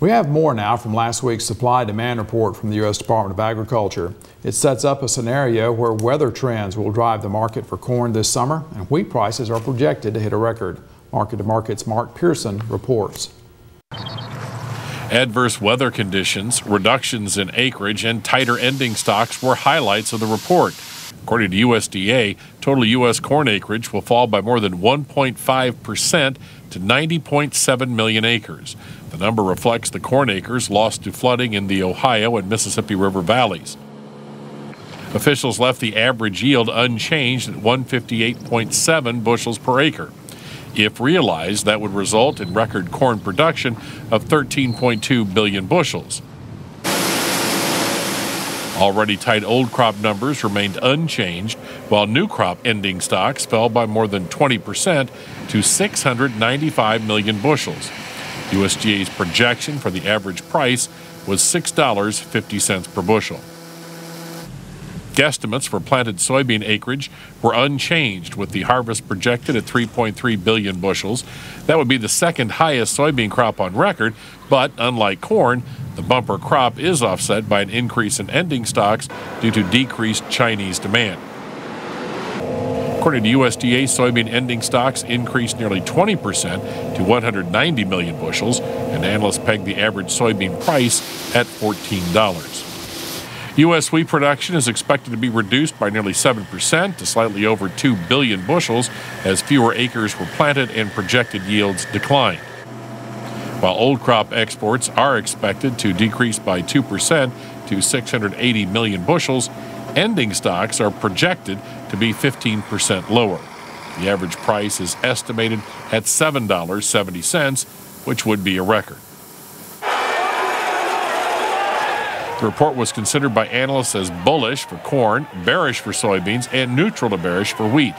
We have more now from last week's supply-demand report from the U.S. Department of Agriculture. It sets up a scenario where weather trends will drive the market for corn this summer, and wheat prices are projected to hit a record. Market to Market's Mark Pearson reports. Adverse weather conditions, reductions in acreage, and tighter ending stocks were highlights of the report. According to USDA, total U.S. corn acreage will fall by more than 1.5% to 90.7 million acres. The number reflects the corn acres lost to flooding in the Ohio and Mississippi River valleys. Officials left the average yield unchanged at 158.7 bushels per acre. If realized, that would result in record corn production of 13.2 billion bushels. Already tight old crop numbers remained unchanged, while new crop ending stocks fell by more than 20% to 695 million bushels. USDA's projection for the average price was $6.50 per bushel. Guesstimates for planted soybean acreage were unchanged, with the harvest projected at 3.3 billion bushels. That would be the second highest soybean crop on record, but unlike corn, the bumper crop is offset by an increase in ending stocks due to decreased Chinese demand. According to USDA, soybean ending stocks increased nearly 20% to 190 million bushels, and analysts peg the average soybean price at $14. U.S. wheat production is expected to be reduced by nearly 7% to slightly over 2 billion bushels as fewer acres were planted and projected yields declined. While old crop exports are expected to decrease by 2% to 680 million bushels, ending stocks are projected to be 15% lower. The average price is estimated at $7.70, which would be a record. The report was considered by analysts as bullish for corn, bearish for soybeans, and neutral to bearish for wheat.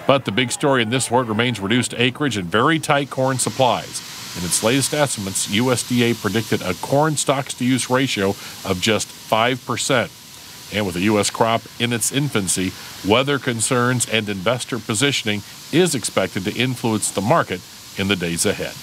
But the big story in this report remains reduced acreage and very tight corn supplies. In its latest estimates, USDA predicted a corn stocks-to-use ratio of just 5%. And with the U.S. crop in its infancy, weather concerns and investor positioning is expected to influence the market in the days ahead.